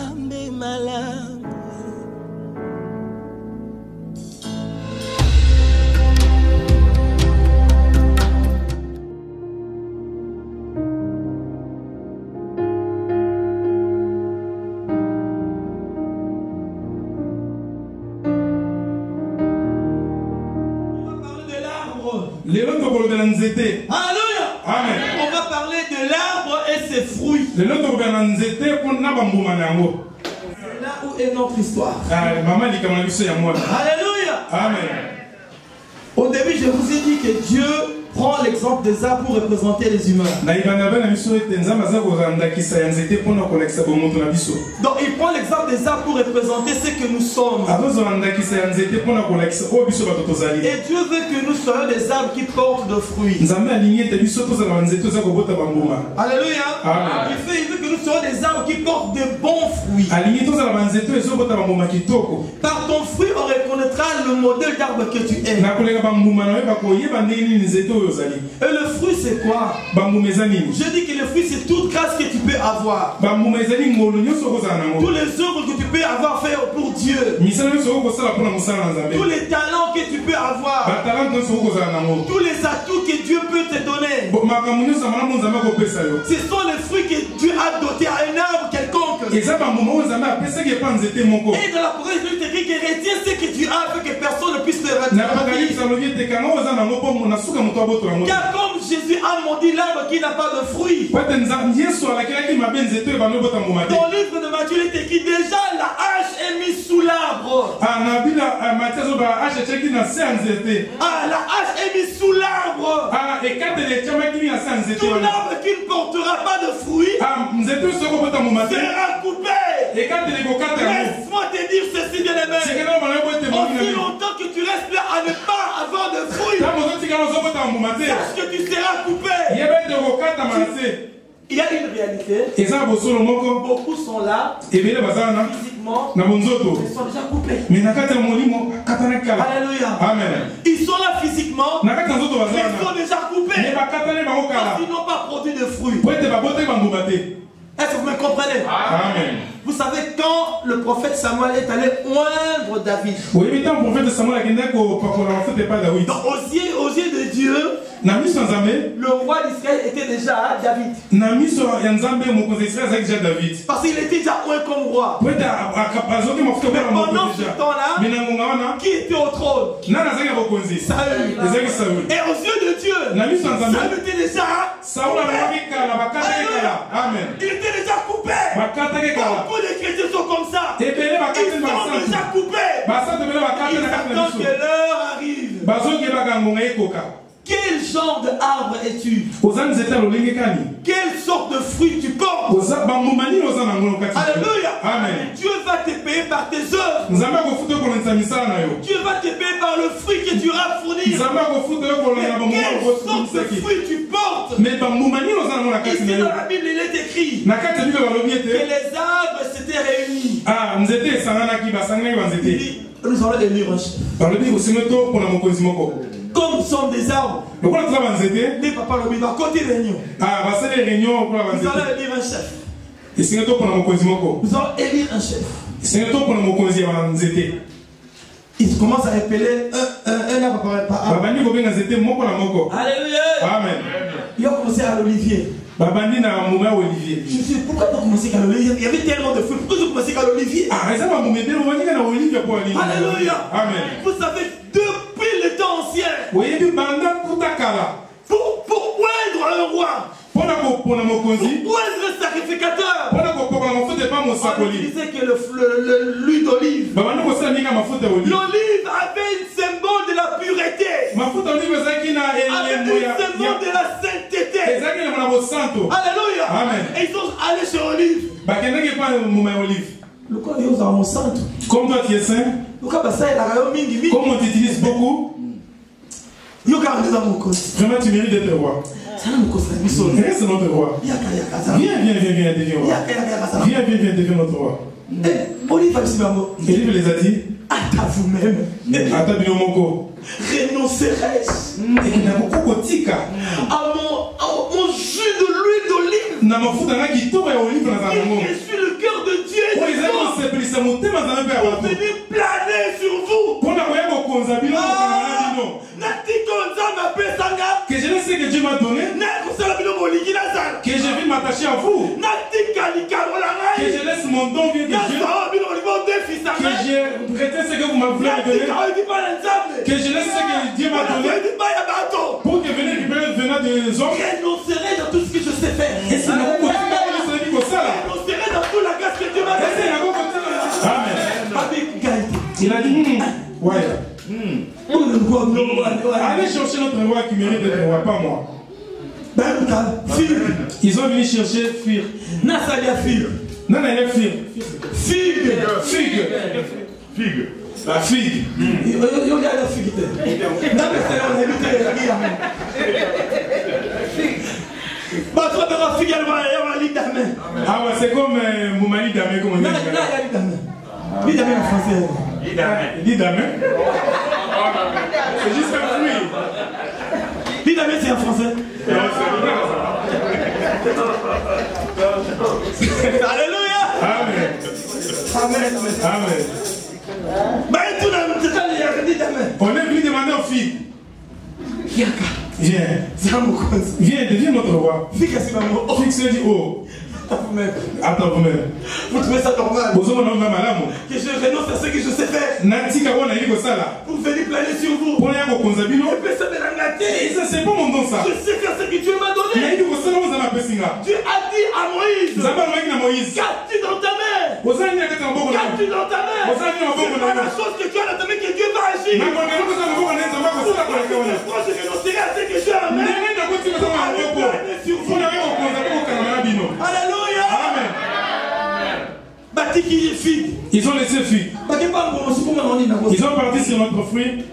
Nzambe malamu. Alléluia. Amen. On va parler de l'arbre et ses fruits. C'est là où est notre histoire. Alléluia. Amen. Au début, je vous ai dit que Dieu prend l'exemple des arbres pour représenter les humains. Donc il prend l'exemple des arbres pour représenter ce que nous sommes. Et Dieu veut que nous soyons des arbres qui portent de fruits. Alléluia. Il veut que nous soyons des arbres qui portent de bons fruits. Par ton fruit, on reconnaîtra le modèle d'arbre que tu es. Et le fruit c'est quoi? Je dis que le fruit c'est toute grâce que tu peux avoir. Tous les œuvres que tu peux avoir fait pour Dieu. Tous les talents que tu peux avoir. Tous les atouts que Dieu peut te donner. Ce sont les fruits que Dieu a dotés à un arbre quelconque. Et dans la parole, je te dis que retiens ce que tu as afin que personne ne puisse te retirer. Car comme Jésus a maudit l'arbre qui n'a pas de fruits. Dans le livre de Matthieu, il est écrit déjà la hache est mise sous l'arbre. La hache est mise sous l'arbre. Tout l'arbre qui ne portera pas de fruits sera coupé. Laisse-moi te dire ceci, bien-aimé. Aussi longtemps que tu restes là à ne pas avoir de fruits, sache que tu seras coupé. Il y a une réalité. Beaucoup sont là physiquement, ils sont déjà coupés. Alléluia. Amen. Ils sont là physiquement, mais ils sont déjà coupés parce qu'ils n'ont pas produit de fruits. Est-ce que vous me comprenez? Amen. Vous savez, quand le prophète Samuel est allé oindre David, donc, aux yeux de Dieu, le roi d'Israël était déjà David. Parce qu'il était déjà oint comme roi. Mais pendant ce temps-là, qui était au trône? Saül. Et aux yeux de Dieu, Saül était déjà Amen. Il était déjà coupé. Beaucoup de chrétiens sont comme ça. Ils sont déjà coupés. Ils attendent que l'heure arrive. Quel genre d'arbre es-tu? Quelle sorte de fruit tu portes? Alléluia. Amen. Dieu va te payer par tes œuvres. Dieu va te payer par le fruit que tu auras fourni. Mais quelle sorte de fruit tu portes? Ici dans la Bible il est écrit que les arbres s'étaient réunis. Nous allons élire un chef. Comme nous sommes des arbres, les papas le à côté de réunion. Nous allons élire un chef. Nous allons élire un chef. Il commence à appeler un arbre par arbre. Alléluia. Amen. Il a commencé à l'olivier. Pourquoi tu as commencé à l'olivier? Il y avait tellement de fruits. Pourquoi tu as commencé à l'olivier? Alléluia. Amen. Vous savez, depuis le temps ancien, pour oindre un roi, pour oindre le sacrificateur, on disait que l'huile d'olive, l'olive avait une symbole de la pureté, avait un symbole de la sainteté. Alléluia. Amen. Et ils sont allés sur Olive. Le corps est en centre. Comme toi tu es saint, comme on t'utilise beaucoup, vraiment tu mérites d'être roi. C'est notre roi. Viens, deviens notre roi. Olive les a dit, à vous-même. Renoncerai-je à mon jus de l'huile d'olive. Je suis le cœur de Dieu et de venir planer sur vous. Que je ne sais que Dieu m'a donné. Que je vais m'attacher à vous. Que je laisse mon don vient de Dieu. Que je prête ce que vous m'avez donné. Que je laisse ce que Dieu m'a donné. Pour que venez récupérer venant des hommes. Je renoncerai dans tout ce que je sais faire. Et c'est la Je renoncerai dans toute la grâce que Dieu m'a donnée. Amen. Il a dit, ouais. Allez chercher notre roi qui mérite d'être roi, pas moi. Ils ont venu chercher Fir. Nasalia Fir. Nanalia Fir. Figue. Figue. Figue. La figue. Ah ouais, c'est comme Moumali Damé, comme on dit. Lidamé en français. Lidamé. C'est juste un fruit. Lidamé, c'est en français. Alléluia. Amen. Amen. Amen. On est venu demander aux filles. Viens. Viens, deviens notre roi. Fixe dit oh. Attends vous-même. Vous trouvez ça normal? Que je renonce à ce que je sais faire. Pour venir planer sur vous. C'est pas mon don ça. Je sais faire ce que Dieu m'a donné. Dieu a dit à Moïse. Qu'as-tu dans ta main? Qu'as-tu dans ta main? C'est pas la chose que tu as dans ta main que Dieu va agir. Je renoncerai à ce que Dieu a main. Alléluia. Amen. Ils ont laissé figue. Ils ont parti sur notre fruit.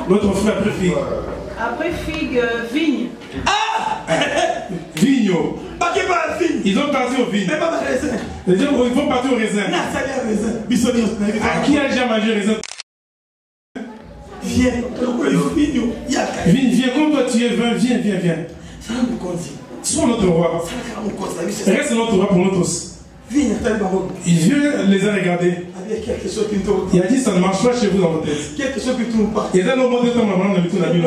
Notre fruit après figue. Après figue, vigne. Vigno. Ils ont parti au vigne. Ils vont partir au raisin. À qui a déjà mangé raisin? Viens. Viens, comme toi tu es, viens. Sois notre roi. Reste notre roi pour nous tous. Il vient les a regardés. Il a dit ça ne marche pas chez vous dans votre tête. Quelque chose qui ne tourne pas. Et là, le monde de temps, on a mis tout la vie. On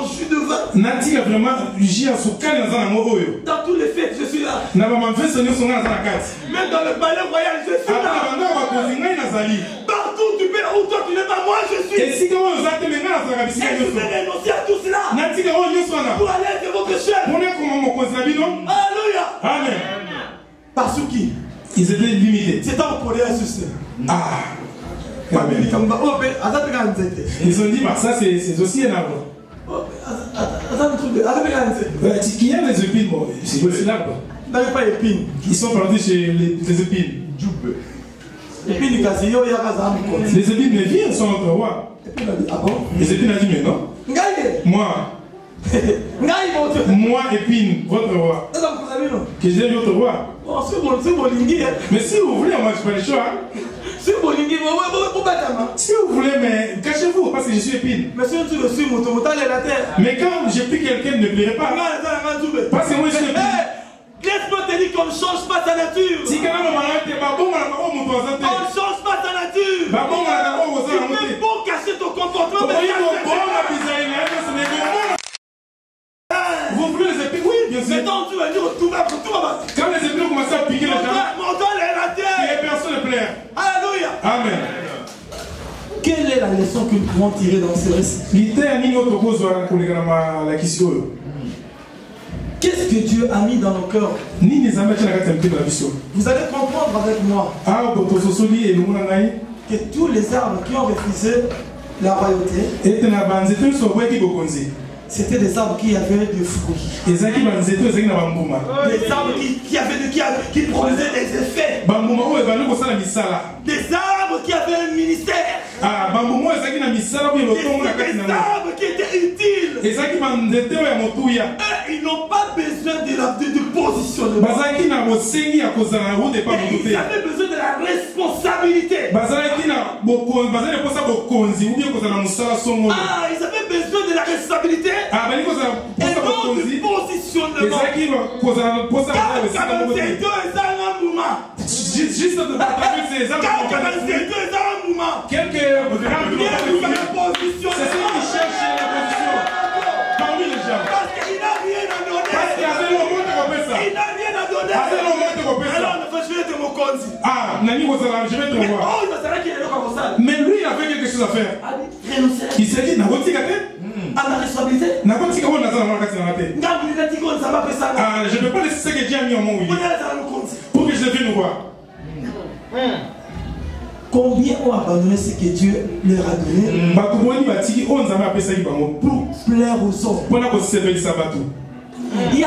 jus de vin. Nati a vraiment jugé à ce calme dans un amour. Dans tous les fêtes, je suis là. Même dans le palais royal, je suis là. Partout tu peux, où toi tu n'es pas, moi je suis. Et si vous avez renoncé à tout cela pour aller de votre chef. Alléluia. Amen. Parce qui ils étaient limités. C'est un pour les associés. Ah. Ils ont dit, bah, ça c'est aussi un arbre. Il y a les épines, bon, c'est aussi l'arbre. Pas épines. Ils sont partis chez les épines. Les épines me viennent, sont notre roi. Les épines a dit, mais non. Moi, épine, votre roi. Que j'ai votre roi. Mais si vous voulez, moi je fais le choix. Si vous voulez, mais cachez-vous parce que je suis épine. Mais quand je prie quelqu'un ne plairait pas. Parce que moi je suis épine. Laisse-moi te dire qu'on ne change pas ta nature. On ne change pas ta nature. Tu peux beau cacher ton comportement, mais vous voulez les épines? Oui, bien sûr. Quand les épines ont commencé à piquer les gens, personne ne plaît. Alléluia. Amen. Quelle est la leçon que nous pouvons tirer dans ce récit? Qu'est-ce que Dieu a mis dans nos cœurs? Vous allez comprendre avec moi que tous les arbres qui ont refusé la royauté, c'était des arbres qui avaient des fruits. Des arbres qui produisaient des effets. Des arbres qui avaient un ministère. Des arbres qui étaient utiles. Ils n'ont pas besoin de positionnement. Ils avaient besoin de la responsabilité. Ils avaient besoin de la responsabilité. Et non du positionnement. juste de partager ces armes. Quelques positions. C'est ceux qui cherchent la position parmi les gens. Parce qu'il n'a rien à donner. Parce qu'il y a des moments de ça. Il n'a rien à donner. Alors, je vais te mokonzi. Ah, Nani Gozala, je vais te voir. Mais lui, il avait quelque chose à faire. Il s'est dit, à la responsabilité. Ah, je ne peux pas laisser ce que Dieu a mis en moi. Pour que je devienne voir. Combien ont abandonné ce que Dieu leur a donné pour plaire aux hommes? Il y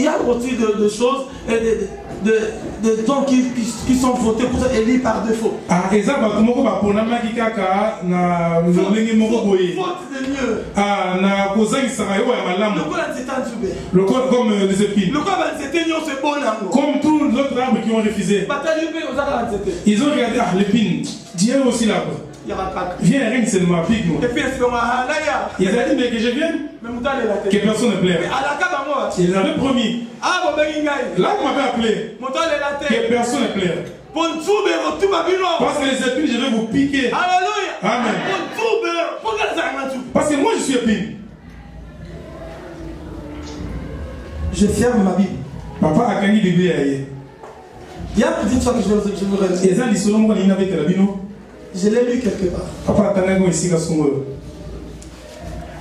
a aussi de choses, de temps qui sont votés pour ça, élus par défaut. Ah, exactement. Faute de mieux. Ah, comme les épines. Comme tous les autres arbres qui ont refusé. Ils ont regardé, ah, l'épine. Dieu aussi l'arbre. Viens, règne seulement, pique-nous. Il a dit, mais que je vienne, que personne ne plaire. Il avait promis. Là, vous m'avez appelé, que personne ne plaire. Parce que les épines, je vais vous piquer. Alléluia. Amen. Parce que moi, je suis épine. Je ferme ma Bible. Papa a gagné Bible. Il y a une petite chose que je veux réaliser. Je l'ai lu quelque part.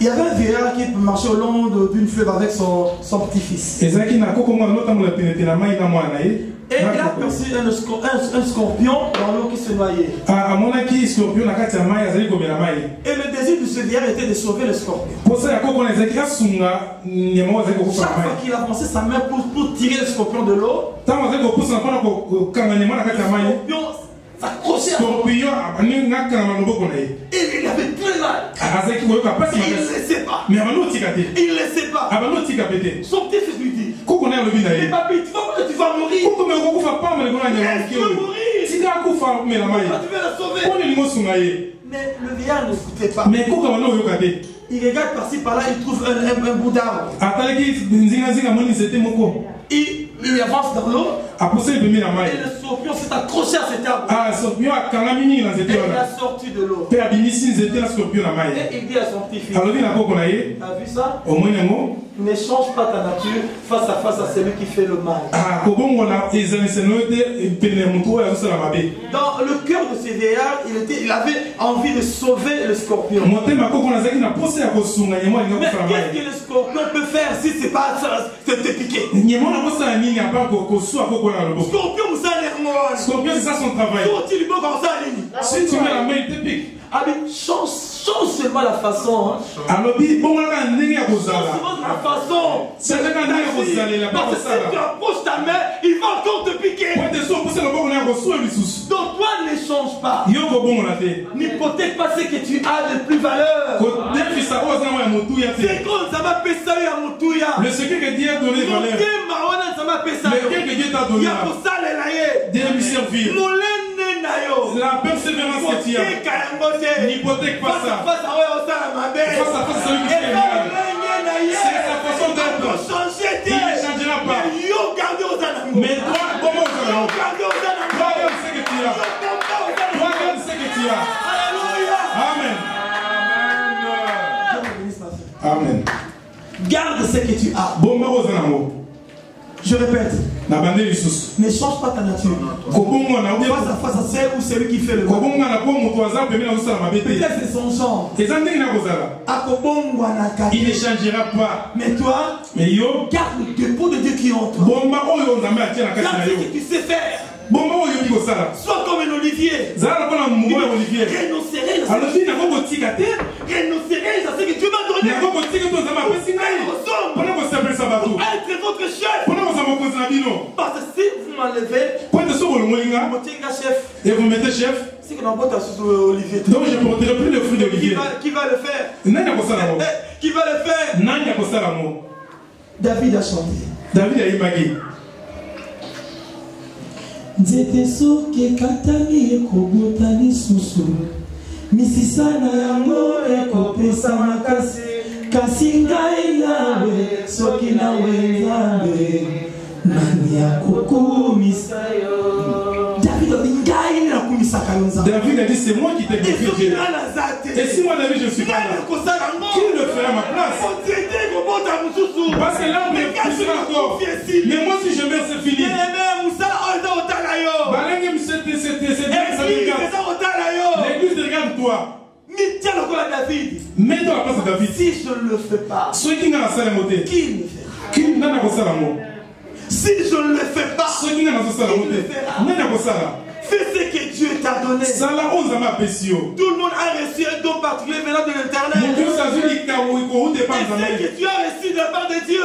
Il y avait un vieillard qui marchait au long d'une fleuve avec son petit-fils. Et il a perçu un scorpion dans l'eau qui se noyait. Et le désir de ce vieillard était de sauver le scorpion. Chaque fois qu'il avançait sa main pour tirer le scorpion de l'eau, le scorpion s'accrochait à son. Et il avait très mal. Il ne laissait pas. Il ne laissait pas. Son petit-fils lui dit, mais papi, tu vas mourir. Tu vas la sauver. Mais le vieillard n'écoutait pas. Il regarde par-ci par-là, il trouve un bout d'arbre. Il avance dans l'eau. Et le scorpion s'est accroché à cet arbre. Et il a sorti de l'eau. Et il dit à son petit-fils, t'as vu ça? Ne change pas ta nature face à celui qui fait le mal. Dans le cœur de ce vieillard, il avait envie de sauver le scorpion. Mais qu'est-ce que le scorpion peut faire si c'est pas te piquer? Scorpion, c'est ça son travail. Si tu mets la main, il te pique. Change seulement la façon. Change seulement la façon. Parce que si tu approches ta main, il va encore te piquer. Donc toi ne change pas. N'hypothèque pas ce que tu as de plus valeur. C'est quand ça m'a payé à Moutouya. Le secret que Dieu a donné valeur. Le secret que Dieu t'a donné. Dieu lui servir. La persévérance que tu as. N'hypothèque pas ça. Face à celui qui fait mal. C'est sa façon d'être. Il ne changera pas. Mais toi, comment tu as? Toi, regarde ce que tu as. Toi, regarde ce que tu as. Amen. Amen. Garde ce que tu as. Je répète. Ne change pas ta nature. Face à celle ou celui qui fait le mal. Peut-être c'est son genre. Il ne changera pas. Mais toi, garde le dépôt de Dieu qui est en toi. Garde ce que tu sais faire. Sois comme un olivier. Renoncerai à ce que Dieu m'a donné. Pour être votre chef. Parce que si vous m'enlevez, chef. Et vous mettez chef. C'est que dans votre olivier. Donc je ne porterai plus le fruit de l'olivier. Qui va le faire? Qui va le faire? David a chanté. David a imagé. Nzete soki ekatani ekobotani susu misisana yango ekopesa makasi kasi ngai nawe soki nawe nzambe nani akokumisa yo. David David a dit c'est moi qui t'ai confié. Et si moi David je suis pas là, qui le fera à ma place? Parce que là on est poussé encore. Mais moi si je meurs c'est fini. L'église regarde toi. Mets-toi à la place de David. Si je ne le fais pas, qui ne le fera? Si je ne le fais pas, qui le fera? Fais ce que Dieu t'a donné. Tout le monde a reçu un don particulier venant de l'éternel. Et ce que tu as reçu de la part de Dieu,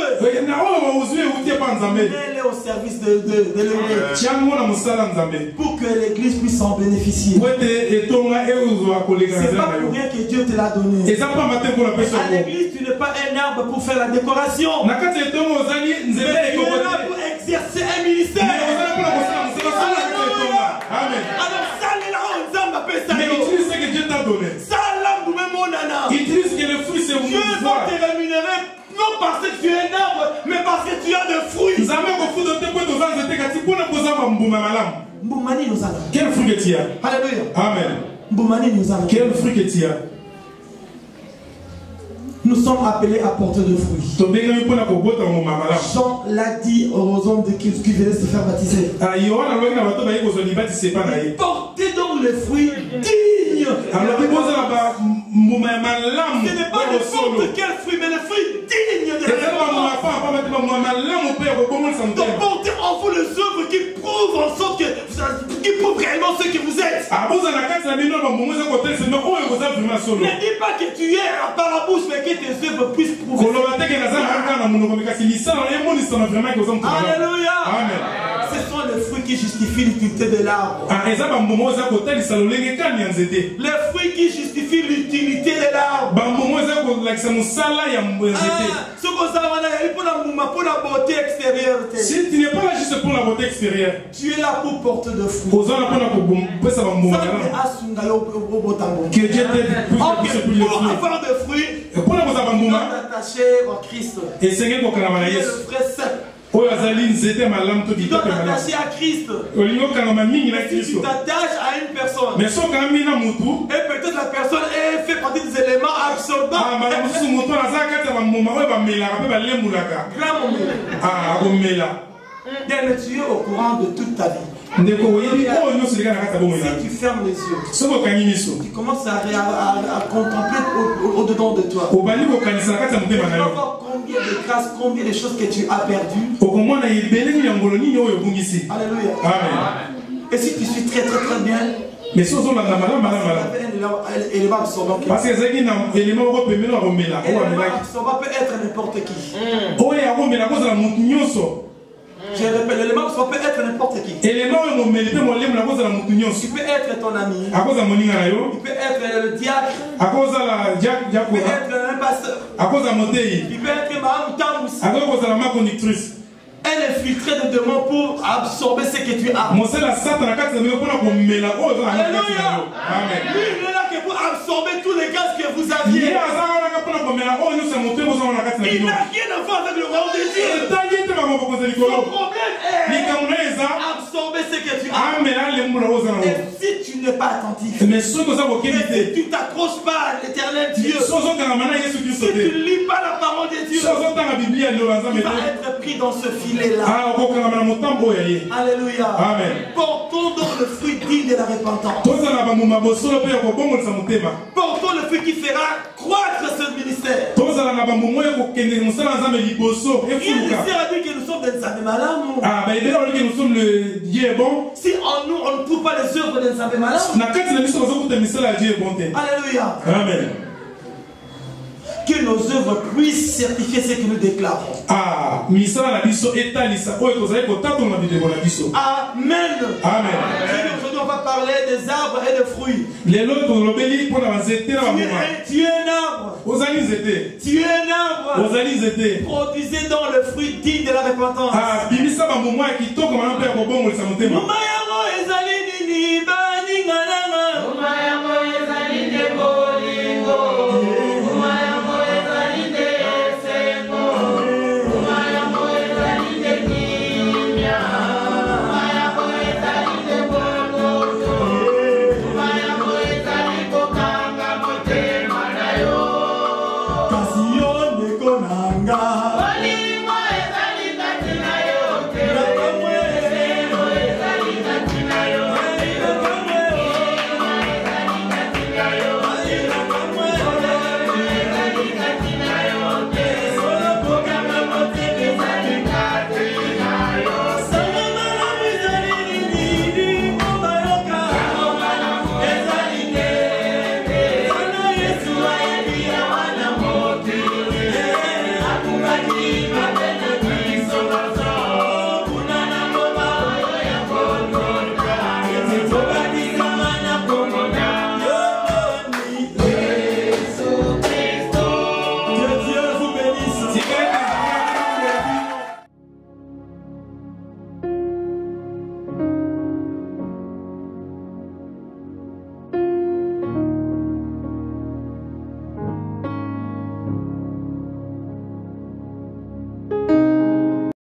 mets-le au service de l'église pour que l'église puisse en bénéficier. C'est pas pour rien que Dieu te l'a donné. À l'église, tu n'es pas un arbre pour faire la décoration. Mais tu es là pour exercer un ministère. Amen. Mais utilise ce que Dieu t'a donné. Utilise que le fruit c'est Dieu va te rémunérer non parce que tu es un arbre, mais parce que tu as des fruits. Quel fruit que tu as? Alléluia. Amen. Quel fruit que tu as? Nous sommes appelés à porter de fruits. Jean l'a dit aux hommes qui venaient se faire baptiser. Portez donc les fruits dignes. Ce n'est pas n'importe quel fruit, mais les fruits dignes de donc portez en vous les œuvres qui prouvent en sorte que qui prouvent réellement ce que vous êtes. Ne dis pas que tu es par la bouche, mais que tes œuvres puissent prouver. Alléluia. Amen. Ce sont les fruits qui justifient l'utilité de l'arbre. Les fruits qui justifient l'utilité de l'arbre. Si tu n'es pas là juste pour la beauté extérieure, tu es là pour porter de fruits. Que Dieu t'aide pour avoir des fruits, tu dois t'attacher au Christ. Et le vrai sel. Tu dois t'attacher à Christ. Si tu t'attaches à une personne, et peut-être la personne fait partie des éléments absorbants. Bien, tu es au courant de toute ta vie. Si tu fermes les yeux, tu commences à contempler au-dedans de toi. Tu vas voir combien de grâces, combien de choses que tu as perdues. Alléluia. Et si tu suis très très très bien, mais si on a un élément absorbant, parce que l'élément absorbant peut être n'importe qui. Je répète, l'élément absorbant peut être n'importe qui. Tu peux être ton ami. Tu peux être le diacre. Tu peux être un pasteur. Tu peux être ma conductrice. Elle est filtrée de démons pour absorber ce que tu as. Alléluia. Lui, il est là que pour absorber tous les gaz que vous aviez. Il n'a rien à voir avec le royaume de Dieu. Son problème est absorber ce que tu as. Et si tu n'es pas attentif, et si tu ne t'accroches pas à l'éternel Dieu, si tu ne lis pas la parole de Dieu, tu vas être pris dans ce filet-là. Alléluia. Amen. Portons donc le fruit digne de la repentance. Portons le fruit qui fera croître ce ministère. Il a dit que nous sommes des Nzambe-Malamu. Si en nous on ne trouve pas les œuvres des Nzambe-Malamu. Alléluia. Amen. Que nos œuvres puissent certifier ce que nous déclarons. Amen. Amen. Aujourd'hui, on va parler des arbres et des fruits. Tu es un arbre. Tu es un arbre. Produisez donc le fruit digne de la repentance.